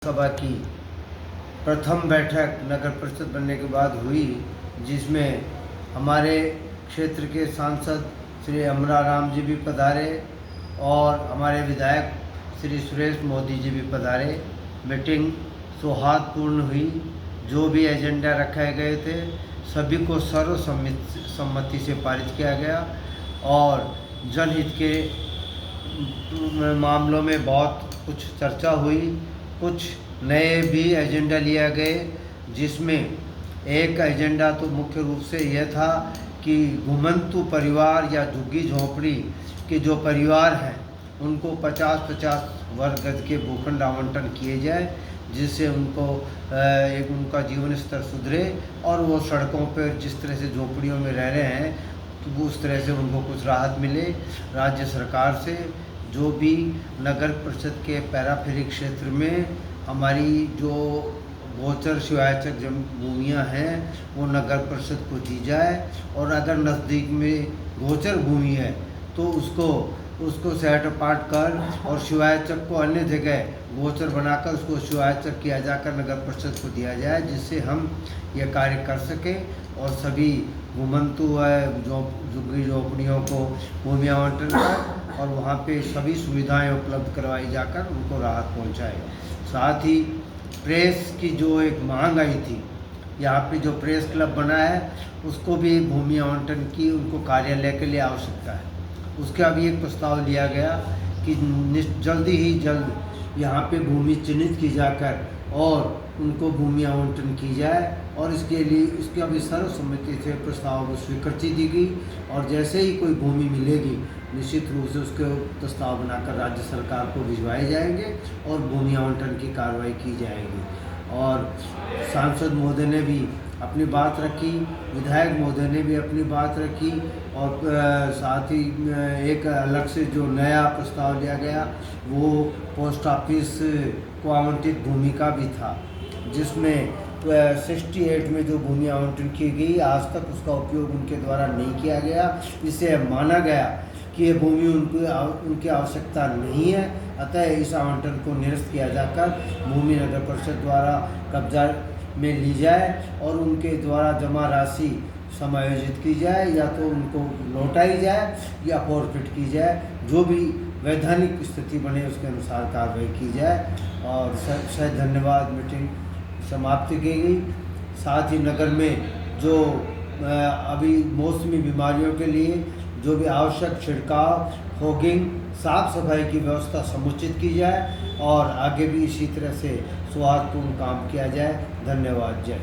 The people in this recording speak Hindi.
सभा की प्रथम बैठक नगर परिषद बनने के बाद हुई, जिसमें हमारे क्षेत्र के सांसद श्री अमरा राम जी भी पधारे और हमारे विधायक श्री सुरेश मोदी जी भी पधारे। मीटिंग सौहार्दपूर्ण हुई। जो भी एजेंडा रखे गए थे सभी को सर्वसम्मति से पारित किया गया और जनहित के मामलों में बहुत कुछ चर्चा हुई। कुछ नए भी एजेंडा लिया गए, जिसमें एक एजेंडा तो मुख्य रूप से यह था कि घुमंतु परिवार या झुग्गी झोंपड़ी के जो परिवार हैं उनको 50-50 वर्ग गज के भूखंड आवंटन किए जाए, जिससे उनको एक उनका जीवन स्तर सुधरे और वो सड़कों पर जिस तरह से झोंपड़ियों में रह रहे हैं तो उस तरह से उनको कुछ राहत मिले। राज्य सरकार से जो भी नगर परिषद के पैराफेरी क्षेत्र में हमारी जो गोचर शिवायचक भूमियाँ हैं वो नगर परिषद को दी जाए, और अगर नज़दीक में गोचर भूमि है तो उसको सेट अपार्ट कर और शिवायचक को अन्य जगह गोचर बनाकर उसको शिवायचक किया जाकर नगर परिषद को दिया जाए, जिससे हम यह कार्य कर सकें और सभी घुमंतु झुग्गी झोपड़ियों को भूमि आवंटन कर और वहाँ पे सभी सुविधाएं उपलब्ध करवाई जाकर उनको राहत पहुँचाए। साथ ही प्रेस की जो एक मांग आई थी, यहाँ पे जो प्रेस क्लब बना है उसको भी भूमि आवंटन की उनको कार्यालय के लिए आवश्यकता है। उसका भी एक प्रस्ताव लिया गया कि जल्दी ही जल्द यहाँ पे भूमि चिन्हित की जाकर और उनको भूमि आवंटन की जाए, और इसके लिए इसका भी सर्वसम्मति से प्रस्ताव को स्वीकृति दी गई। और जैसे ही कोई भूमि मिलेगी निश्चित रूप से उसके प्रस्ताव बनाकर राज्य सरकार को भिजवाए जाएंगे और भूमि आवंटन की कार्रवाई की जाएगी। और सांसद महोदय ने भी अपनी बात रखी, विधायक महोदय ने भी अपनी बात रखी, और साथ ही एक अलग से जो नया प्रस्ताव लिया गया वो पोस्ट ऑफिस को आवंटित भूमि का भी था, जिसमें 68 में जो भूमि आवंटन की गई आज तक उसका उपयोग उनके द्वारा नहीं किया गया। इससे माना गया कि ये भूमि उनकी आवश्यकता नहीं है, अतः इस आवंटन को निरस्त किया जाकर भूमि नगर परिषद द्वारा कब्जा में ली जाए और उनके द्वारा जमा राशि समायोजित की जाए, या तो उनको लौटाई जाए या फॉरफिट की जाए। जो भी वैधानिक स्थिति बने उसके अनुसार कार्रवाई की जाए। और शायद धन्यवाद। मीटिंग समाप्ति की गई। साथ ही नगर में जो अभी मौसमी बीमारियों के लिए जो भी आवश्यक छिड़काव, फॉगिंग, साफ सफाई की व्यवस्था समुचित की जाए और आगे भी इसी तरह से सौहार्दपूर्ण काम किया जाए। धन्यवाद। जय।